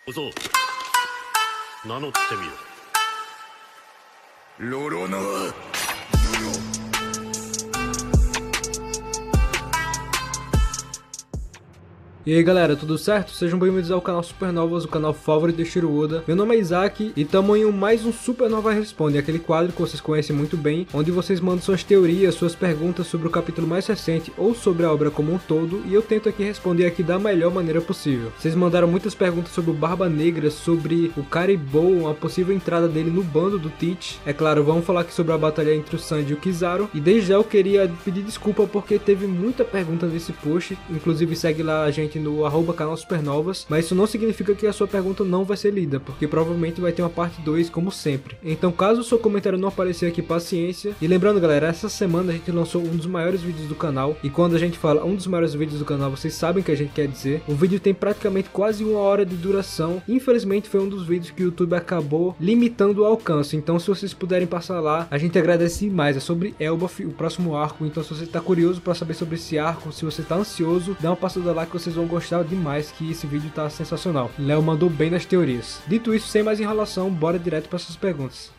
小僧、名乗ってみよ。ロロノア。E aí galera, tudo certo? Sejam bem-vindos ao canal Supernovas, o canal favorito de Eiichiro Oda. Meu nome é Isaac e tamo em mais um Supernova Responde, aquele quadro que vocês conhecem muito bem, onde vocês mandam suas teorias, suas perguntas sobre o capítulo mais recente ou sobre a obra como um todo, e eu tento aqui responder aqui da melhor maneira possível. Vocês mandaram muitas perguntas sobre o Barba Negra, sobre o Caribou, a possível entrada dele no bando do Teach. É claro, vamos falar aqui sobre a batalha entre o Sanji e o Kizaru, e desde já eu queria pedir desculpa porque teve muita pergunta nesse post, inclusive segue lá a gente no @canal Supernovas, mas isso não significa que a sua pergunta não vai ser lida, porque provavelmente vai ter uma parte 2 como sempre. Então caso o seu comentário não aparecer aqui, paciência. E lembrando galera, essa semana a gente lançou um dos maiores vídeos do canal, e quando a gente fala um dos maiores vídeos do canal, vocês sabem o que a gente quer dizer. O vídeo tem praticamente quase 1 hora de duração, infelizmente foi um dos vídeos que o YouTube acabou limitando o alcance, então se vocês puderem passar lá, a gente agradece demais. É sobre Elbaf, o próximo arco, então se você tá curioso para saber sobre esse arco, se você tá ansioso, dá uma passada lá que vocês vão gostar demais, que esse vídeo tá sensacional. Léo mandou bem nas teorias. Dito isso, sem mais enrolação, bora direto para essas perguntas.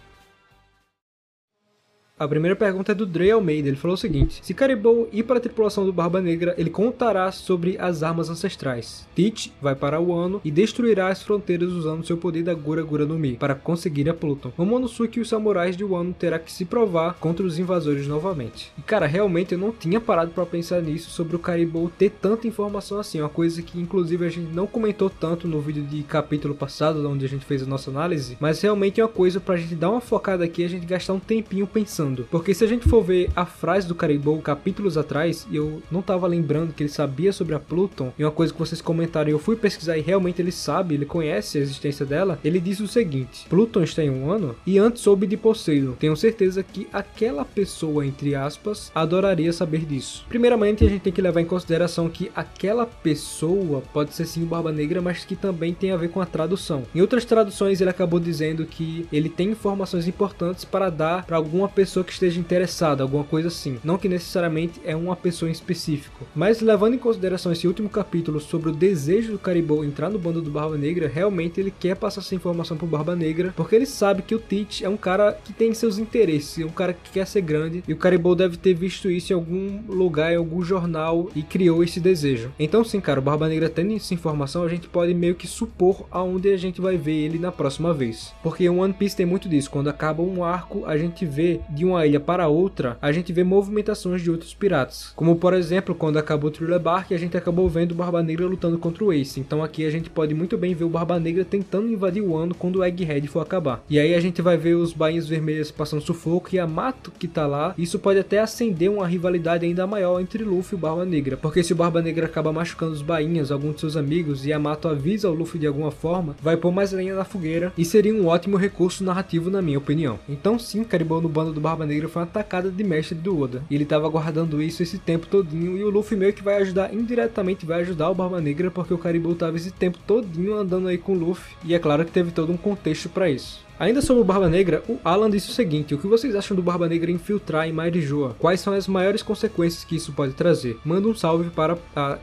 A primeira pergunta é do Dre Almeida, ele falou o seguinte: se Caribou ir para a tripulação do Barba Negra, ele contará sobre as armas ancestrais. Teach vai para Wano e destruirá as fronteiras usando seu poder da Gura Gura no Mi, para conseguir a Pluton. Momonosuke e os samurais de Wano terá que se provar contra os invasores novamente. E cara, realmente eu não tinha parado para pensar nisso, sobre o Caribou ter tanta informação assim, uma coisa que inclusive a gente não comentou tanto no vídeo de capítulo passado, onde a gente fez a nossa análise, mas realmente é uma coisa pra gente dar uma focada aqui, a gente gastar um tempinho pensando. Porque se a gente for ver a frase do Caribou capítulos atrás, e eu não tava lembrando que ele sabia sobre a Pluton, e uma coisa que vocês comentaram, eu fui pesquisar e realmente ele sabe, ele conhece a existência dela, ele diz o seguinte: Pluton está em Wano e antes soube de Poseidon. Tenho certeza que aquela pessoa, entre aspas, adoraria saber disso. Primeiramente, a gente tem que levar em consideração que aquela pessoa pode ser sim o Barba Negra, mas que também tem a ver com a tradução. Em outras traduções, ele acabou dizendo que ele tem informações importantes para dar para alguma pessoa que esteja interessada, alguma coisa assim. Não que necessariamente é uma pessoa em específico. Mas levando em consideração esse último capítulo sobre o desejo do Caribou entrar no bando do Barba Negra, realmente ele quer passar essa informação pro Barba Negra, porque ele sabe que o Teach é um cara que tem seus interesses, é um cara que quer ser grande, e o Caribou deve ter visto isso em algum lugar, em algum jornal, e criou esse desejo. Então sim, cara, o Barba Negra tendo essa informação, a gente pode meio que supor aonde a gente vai ver ele na próxima vez. Porque o One Piece tem muito disso, quando acaba um arco, a gente vê de uma ilha para outra, a gente vê movimentações de outros piratas. Como por exemplo, quando acabou o Thriller Bark, a gente acabou vendo o Barba Negra lutando contra o Ace. Então aqui a gente pode muito bem ver o Barba Negra tentando invadir o Wano quando o Egghead for acabar. E aí a gente vai ver os bainhas vermelhas passando sufoco e a Yamato que tá lá. Isso pode até acender uma rivalidade ainda maior entre Luffy e o Barba Negra. Porque se o Barba Negra acaba machucando os bainhas, alguns de seus amigos, e a Yamato avisa o Luffy de alguma forma, vai pôr mais lenha na fogueira e seria um ótimo recurso narrativo na minha opinião. Então sim, Caribou no bando do Barba Negra foi uma atacada de mestre do Oda. E ele tava guardando isso esse tempo todinho, e o Luffy meio que vai ajudar, indiretamente vai ajudar o Barba Negra, porque o Caribou tava esse tempo todinho andando aí com o Luffy, e é claro que teve todo um contexto para isso. Ainda sobre o Barba Negra, o Alan disse o seguinte: o que vocês acham do Barba Negra infiltrar em Marijoa? Quais são as maiores consequências que isso pode trazer? Manda um salve para...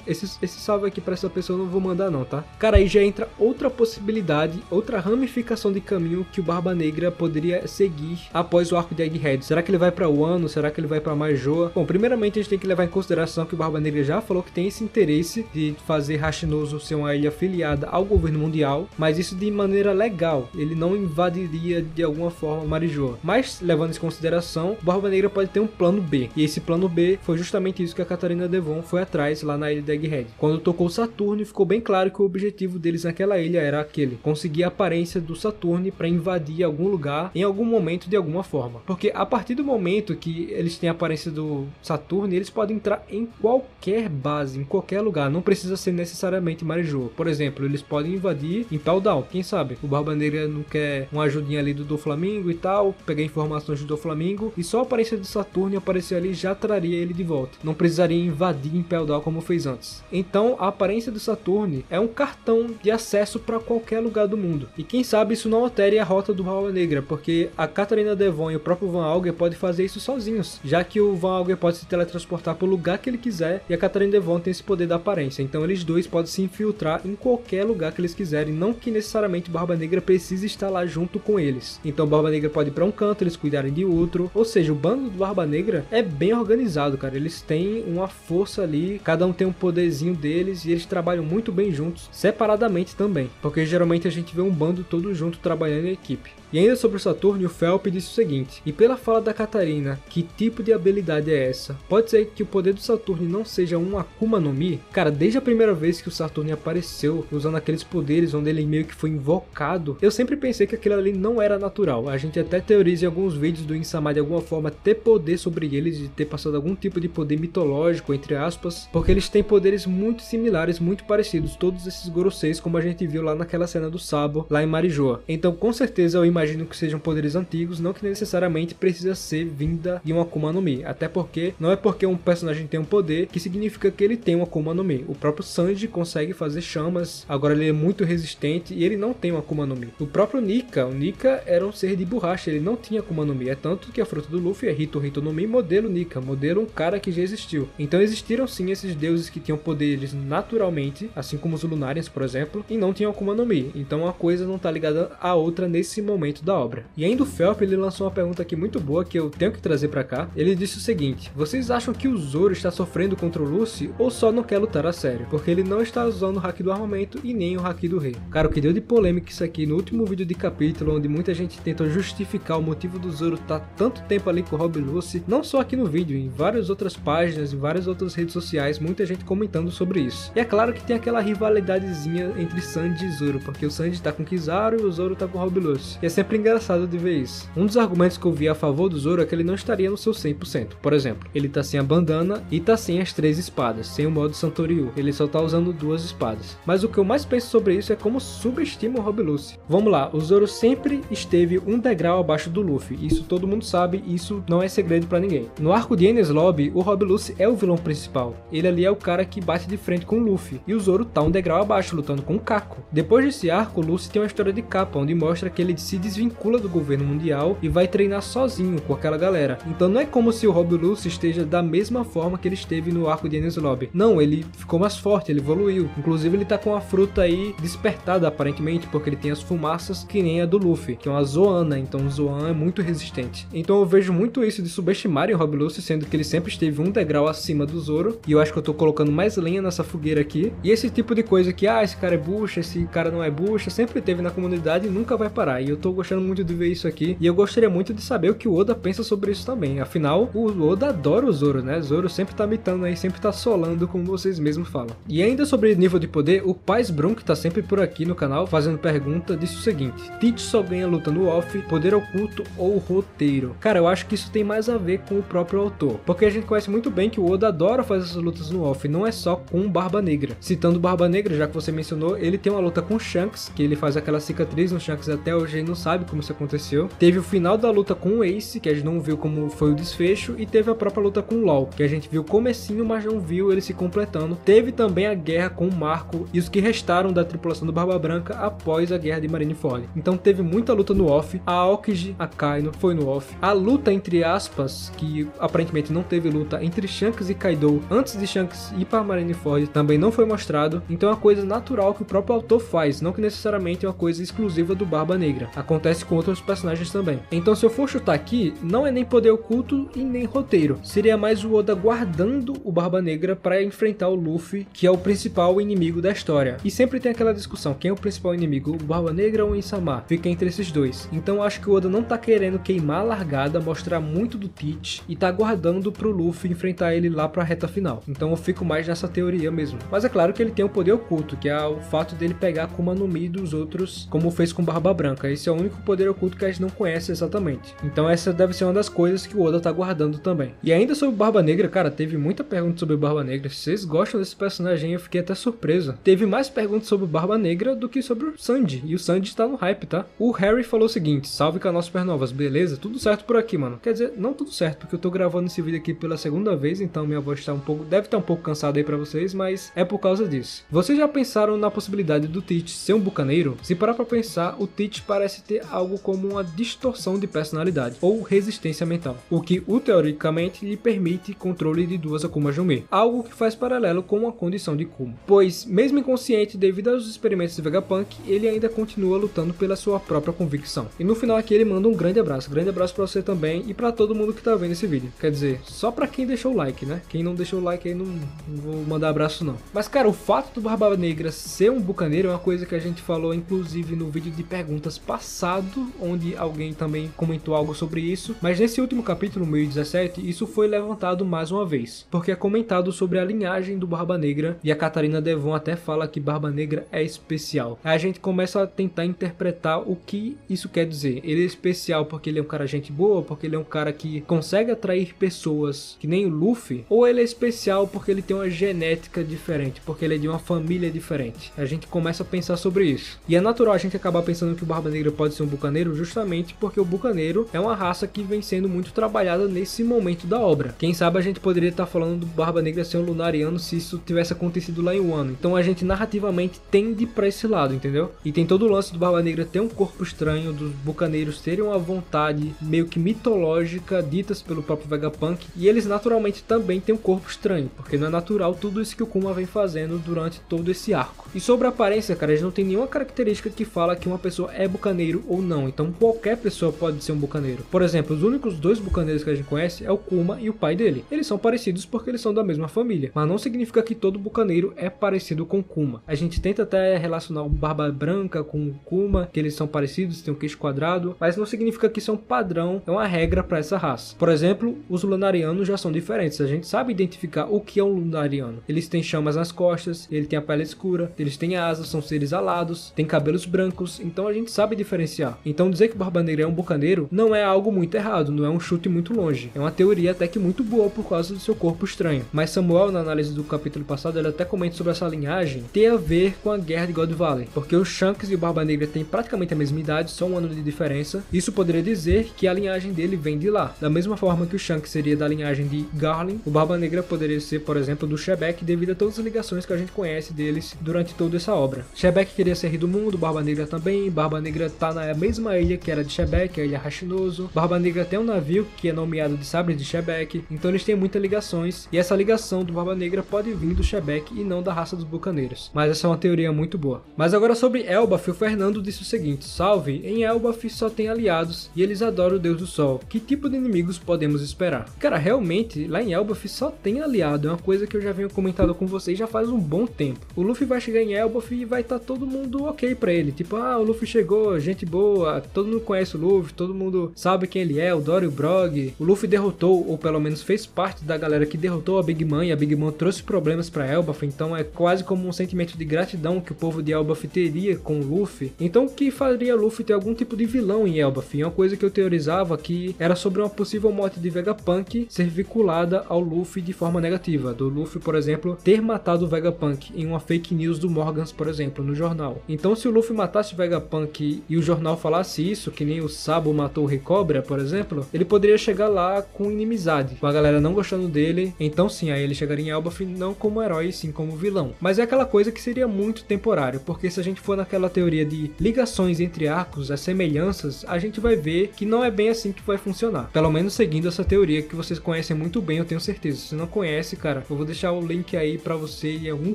esse salve aqui para essa pessoa eu não vou mandar não, tá? Cara, aí já entra outra possibilidade, outra ramificação de caminho que o Barba Negra poderia seguir após o arco de Egghead. Será que ele vai para Wano? Será que ele vai para Marijoa? Bom, primeiramente a gente tem que levar em consideração que o Barba Negra já falou que tem esse interesse de fazer Hashinozo ser uma ilha afiliada ao governo mundial, mas isso de maneira legal. Ele não invade de alguma forma Marijoa. Mas, levando isso em consideração, o Barba Negra pode ter um plano B. E esse plano B foi justamente isso que a Catarina Devon foi atrás lá na ilha de Egghead. Quando tocou Saturne, ficou bem claro que o objetivo deles naquela ilha era aquele: conseguir a aparência do Saturne para invadir algum lugar em algum momento de alguma forma. Porque a partir do momento que eles têm a aparência do Saturne, eles podem entrar em qualquer base, em qualquer lugar. Não precisa ser necessariamente Marijoa. Por exemplo, eles podem invadir em Pell Down. Quem sabe? O Barba Negra não quer uma ajuda ajudinha ali do Doflamingo e tal, pegar informações do Doflamingo, e só a aparência de Saturno aparecer ali já traria ele de volta. Não precisaria invadir Impel Down como fez antes. Então a aparência do Saturno é um cartão de acesso para qualquer lugar do mundo. E quem sabe isso não altere a rota do Barba Negra, porque a Catarina Devon e o próprio Van Auger podem fazer isso sozinhos, já que o Van Auger pode se teletransportar para o lugar que ele quiser e a Catarina Devon tem esse poder da aparência. Então eles dois podem se infiltrar em qualquer lugar que eles quiserem, não que necessariamente Barba Negra precise estar lá junto com eles. Então Barba Negra pode ir para um canto, eles cuidarem de outro. Ou seja, o bando do Barba Negra é bem organizado, cara. Eles têm uma força ali, cada um tem um poderzinho deles e eles trabalham muito bem juntos, separadamente também, porque geralmente a gente vê um bando todo junto trabalhando em equipe. E ainda sobre o Saturno, o Felp disse o seguinte: e pela fala da Catarina, que tipo de habilidade é essa? Pode ser que o poder do Saturno não seja um Akuma no Mi? Cara, desde a primeira vez que o Saturno apareceu, usando aqueles poderes onde ele meio que foi invocado, eu sempre pensei que aquilo ali não era natural. A gente até teoriza em alguns vídeos do Insama de alguma forma ter poder sobre eles, de ter passado algum tipo de poder mitológico, entre aspas, porque eles têm poderes muito similares, muito parecidos, todos esses Goroseis, como a gente viu lá naquela cena do Sabo, lá em Marijoa. Então com certeza eu imagino que sejam poderes antigos, não que necessariamente precisa ser vinda de um Akuma no Mi, até porque não é porque um personagem tem um poder que significa que ele tem um Akuma no Mi. O próprio Sanji consegue fazer chamas, agora ele é muito resistente e ele não tem um Akuma no Mi. O próprio Nika, o Nika era um ser de borracha, ele não tinha Akuma no Mi, é tanto que a fruta do Luffy é Hito Hito no Mi modelo Nika, modelo um cara que já existiu. Então existiram sim esses deuses que tinham poderes naturalmente, assim como os Lunarians, por exemplo, e não tinham Akuma no Mi. Então uma coisa não tá ligada à outra nesse momento da obra. E ainda o Felp, ele lançou uma pergunta aqui muito boa que eu tenho que trazer pra cá. Ele disse o seguinte: vocês acham que o Zoro está sofrendo contra o Luffy ou só não quer lutar a sério? Porque ele não está usando o Haki do armamento e nem o Haki do rei. Cara, o que deu de polêmica isso aqui no último vídeo de capítulo, onde muita gente tenta justificar o motivo do Zoro estar tanto tempo ali com o Rob Lucy, não só aqui no vídeo, em várias outras páginas, em várias outras redes sociais, muita gente comentando sobre isso. E é claro que tem aquela rivalidadezinha entre Sanji e Zoro, porque o Sanji tá com Kizaru e o Zoro tá com o Rob Lucy. E é sempre engraçado de ver isso. Um dos argumentos que eu vi a favor do Zoro é que ele não estaria no seu 100%. Por exemplo, ele tá sem a bandana e tá sem as 3 espadas, sem o modo Santoryu. Ele só tá usando 2 espadas. Mas o que eu mais penso sobre isso é como subestima o Rob Lucy. Vamos lá, o Zoro sempre esteve um degrau abaixo do Luffy. Isso todo mundo sabe, isso não é segredo pra ninguém. No arco de Enies Lobby, o Rob Lucy é o vilão principal. Ele ali é o cara que bate de frente com o Luffy. E o Zoro tá um degrau abaixo, lutando com o Kako. Depois desse arco, o Lucy tem uma história de capa, onde mostra que ele se desvincula do governo mundial e vai treinar sozinho com aquela galera. Então não é como se o Rob Lucy esteja da mesma forma que ele esteve no arco de Enies Lobby. Não, ele ficou mais forte, ele evoluiu. Inclusive ele tá com a fruta aí despertada aparentemente, porque ele tem as fumaças que nem a do Luffy, que é uma Zoana, então o Zoan é muito resistente. Então eu vejo muito isso de subestimarem o Rob Lucy, sendo que ele sempre esteve um degrau acima do Zoro, e eu acho que eu tô colocando mais lenha nessa fogueira aqui. E esse tipo de coisa que, esse cara é bucha, esse cara não é bucha, sempre teve na comunidade e nunca vai parar. E eu tô gostando muito de ver isso aqui, e eu gostaria muito de saber o que o Oda pensa sobre isso também. Afinal, o Oda adora o Zoro, né? Zoro sempre tá mitando aí, sempre tá solando, como vocês mesmos falam. E ainda sobre nível de poder, o Paz Brum, que tá sempre por aqui no canal fazendo pergunta, disse o seguinte: Teach só ganha luta no off, poder oculto ou roteiro? Cara, eu acho que isso tem mais a ver com o próprio autor, porque a gente conhece muito bem que o Oda adora fazer essas lutas no off, não é só com Barba Negra. Citando Barba Negra, já que você mencionou, ele tem uma luta com Shanks, que ele faz aquela cicatriz no Shanks, até hoje a gente não sabe como isso aconteceu. Teve o final da luta com o Ace, que a gente não viu como foi o desfecho, e teve a própria luta com o LOL, que a gente viu o comecinho, mas não viu ele se completando. Teve também a guerra com o Marco e os que restaram da tripulação do Barba Branca após a guerra de Marineford. Então teve muita luta no off, a Aokiji, a Kaino foi no off. A luta entre aspas, que aparentemente não teve luta, entre Shanks e Kaido antes de Shanks ir para Marineford também não foi mostrado. Então é uma coisa natural que o próprio autor faz, não que necessariamente é uma coisa exclusiva do Barba Negra. Acontece com outros personagens também. Então se eu for chutar aqui, não é nem poder oculto e nem roteiro. Seria mais o Oda guardando o Barba Negra para enfrentar o Luffy, que é o principal inimigo da história. E sempre tem aquela discussão, quem é o principal inimigo, o Barba Negra ou o Insama? Fica entre esses dois. Então acho que o Oda não tá querendo queimar a largada, mostrar muito do Teach e tá guardando pro Luffy enfrentar ele lá pra reta final. Então eu fico mais nessa teoria mesmo. Mas é claro que ele tem um poder oculto, que é o fato dele pegar a Akuma no Mi dos outros, como fez com Barba Branca. Esse é o único poder oculto que a gente não conhece exatamente. Então essa deve ser uma das coisas que o Oda tá guardando também. E ainda sobre o Barba Negra, cara, teve muita pergunta sobre o Barba Negra. Se vocês gostam desse personagem, eu fiquei até surpreso. Teve mais perguntas sobre o Barba Negra do que sobre o Sandy. E o Sandy tá no hype, tá? O Harry falou o seguinte: salve canal Supernovas, beleza? Tudo certo por aqui, mano. Quer dizer, não tudo certo, porque eu tô gravando esse vídeo aqui pela segunda vez, então minha voz tá deve estar um pouco cansada aí pra vocês, mas é por causa disso. Vocês já pensaram na possibilidade do Teach ser um bucaneiro? Se parar pra pensar, o Teach parece ter algo como uma distorção de personalidade, ou resistência mental, o que teoricamente lhe permite controle de duas Akumas no Mi, algo que faz paralelo com uma condição de Kuma. Pois, mesmo inconsciente devido aos experimentos de Vegapunk, ele ainda continua lutando pela sua própria convicção. E no final aqui ele manda um grande abraço pra você também e pra todo mundo que tá vendo esse vídeo. Quer dizer, só pra quem deixou o like, né? Quem não deixou o like aí não vou mandar abraço não. Mas cara, o fato do Barba Negra ser um bucaneiro é uma coisa que a gente falou inclusive no vídeo de perguntas passado, onde alguém também comentou algo sobre isso, mas nesse último capítulo 1017, isso foi levantado mais uma vez, porque é comentado sobre a linhagem do Barba Negra e a Catarina Devon até fala que Barba Negra é especial. Aí a gente começa a tentar interpretar o que isso quer dizer. Ele é especial porque ele é um cara gente boa, porque ele é um cara que consegue atrair pessoas que nem o Luffy, ou ele é especial porque ele tem uma genética diferente, porque ele é de uma família diferente. A gente começa a pensar sobre isso. E é natural a gente acabar pensando que o Barba Negra pode ser um bucaneiro justamente porque o bucaneiro é uma raça que vem sendo muito trabalhada nesse momento da obra. Quem sabe a gente poderia estar falando do Barba Negra ser um lunariano se isso tivesse acontecido lá em Wano. Então a gente narrativamente tende pra esse lado, entendeu? E tem todo o lance do Barba Negra ter um corpo estranho, dos bucaneiros terem uma vontade meio que mitológica ditas pelo próprio Vegapunk, e eles naturalmente também têm um corpo estranho, porque não é natural tudo isso que o Kuma vem fazendo durante todo esse arco. E sobre a aparência, cara, eles não tem nenhuma característica que fala que uma pessoa é bucaneiro ou não, então qualquer pessoa pode ser um bucaneiro. Por exemplo, os únicos dois bucaneiros que a gente conhece é o Kuma e o pai dele. Eles são parecidos porque eles são da mesma família, mas não significa que todo bucaneiro é parecido com Kuma. A gente tenta até relacionar o Barba Branca com o Kuma, que eles são parecidos, têm um queixo quadrado, mas não significa que isso é um padrão, é uma regra para essa raça. Por exemplo, os lunarianos já são diferentes, a gente sabe identificar o que é um lunariano. Eles têm chamas nas costas, ele tem a pele escura, eles têm asas, são seres alados, têm cabelos brancos, então a gente sabe diferenciar. Então dizer que o Barba Negra é um bucaneiro não é algo muito errado, não é um chute muito longe. É uma teoria até que muito boa por causa do seu corpo estranho. Mas Samuel, na análise do capítulo passado, ele até comenta sobre essa linhagem ter a ver com a guerra de God Valley, porque o Shanks e o Barba Negra têm praticamente a mesma idade, só um ano de diferença. Isso poderia dizer que a linhagem dele vem de lá. Da mesma forma que o Shanks seria da linhagem de Garlin, o Barba Negra poderia ser, por exemplo, do Shebek, devido a todas as ligações que a gente conhece deles durante toda essa obra. Shebek queria ser rei do mundo, Barba Negra também. Barba Negra tá na mesma ilha que era de Shebek, a ilha Hashinozo. Barba Negra tem um navio que é nomeado de Sabres de Shebek, então eles têm muitas ligações, e essa ligação do Barba Negra pode vir do Shebek e não da raça dos bucaneiros. Mas essa é uma teoria muito boa. Mas agora sobre Elbaf, o Fernando disse o seguinte: salve, em Elbaf só tem aliados e eles adoram o Deus do Sol. Que tipo de inimigos podemos esperar? Cara, realmente, lá em Elbaf só tem aliado, é uma coisa que eu já venho comentando com vocês já faz um bom tempo. O Luffy vai chegar em Elbaf e vai estar todo mundo ok pra ele, tipo, o Luffy chegou, gente boa, todo mundo conhece o Luffy, todo mundo sabe quem ele é, o Dory e o Brog. O Luffy derrotou, ou pelo menos fez parte da galera que derrotou a Big Mom, e a Big Mom trouxe problemas pra Elbaf, então é quase como um sentimento de gratidão que o povo de Elbaf teria com o Luffy. Então o que faria Luffy ter algum tipo de vilão em Elbaf? É uma coisa que eu teorizava que era sobre uma possível morte de Vegapunk ser vinculada ao Luffy de forma negativa, do Luffy, por exemplo, ter matado o Vegapunk em uma fake news do Morgans, por exemplo, no jornal. Então se o Luffy matasse o Vegapunk e o jornal falasse isso, que nem o Sabo matou o Rei Cobra, por exemplo, ele poderia chegar lá com inimizade, com a galera não gostando dele, então sim, aí ele chegaria em Elbaf não como herói, sim como vilão. Mas é aquela coisa que seria muito temporário, porque se a gente for naquela teoria de ligações entre arcos, as semelhanças, a gente vai ver que não é bem assim que vai funcionar. Pelo menos seguindo essa teoria que vocês conhecem muito bem, eu tenho certeza. Se não conhece, cara, eu vou deixar o link aí pra você em algum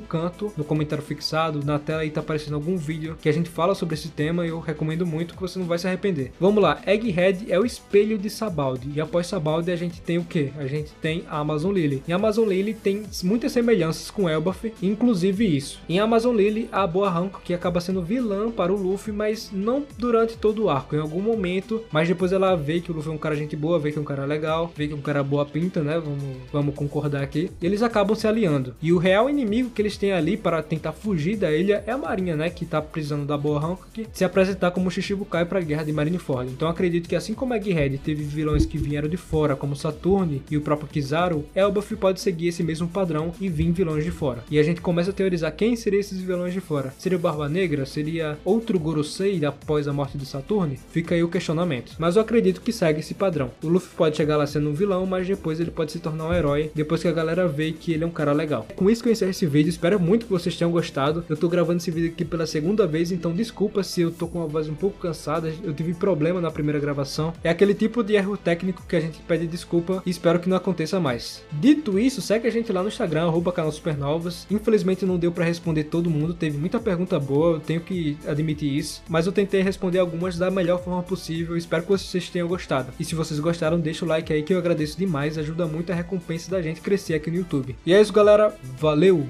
canto, no comentário fixado, na tela aí tá aparecendo algum vídeo que a gente fala sobre esse tema, e eu recomendo muito que você não vai se arrepender. Vamos lá, Egghead é o espelho de Sabaldi, e após Sabaldi a gente tem o que? A gente tem a Amazon Lily. E a Amazon Lily tem muitas semelhanças com Elbaf, inclusive isso. Em Amazon Lily, a Boa Hancock que acaba sendo vilã para o Luffy, mas não durante todo o arco, em algum momento, mas depois ela vê que o Luffy é um cara gente boa, vê que é um cara legal, vê que é um cara boa pinta, né? Vamos concordar aqui. E eles acabam se aliando. E o real inimigo que eles têm ali para tentar fugir da ilha é a Marinha, né? Que tá precisando da Boa Hancock se apresentar como Shichibukai para a Guerra de Marineford. Então acredito que assim como Egghead teve vilões que vieram de fora, como Saturn e o próprio Kizaru, Elbaf pode seguir esse mesmo padrão e vir vilões de fora. E a gente começa a teorizar quem seriam esses vilões de fora. Seria o Barba Negra? Seria outro Gorosei após a morte de Saturn? Fica aí o questionamento. Mas eu acredito que segue esse padrão. O Luffy pode chegar lá sendo um vilão, mas depois ele pode se tornar um herói, depois que a galera vê que ele é um cara legal. Com isso que eu encerro esse vídeo, espero muito que vocês tenham gostado. Eu tô gravando esse vídeo aqui pela segunda vez, então desculpa se eu tô com uma voz um pouco cansada, eu tive problema na primeira gravação. É aquele tipo de erro técnico que a gente pede desculpa e espero que não aconteça mais. Dito isso, segue a gente lá no Instagram, @canal Supernovas. Infelizmente não deu pra responder todo mundo, teve muita pergunta boa, eu tenho que admitir isso, mas eu tentei responder algumas da melhor forma possível, espero que vocês tenham gostado. E se vocês gostaram, deixa o like aí que eu agradeço demais, ajuda muito a recompensa da gente crescer aqui no YouTube. E é isso galera, valeu!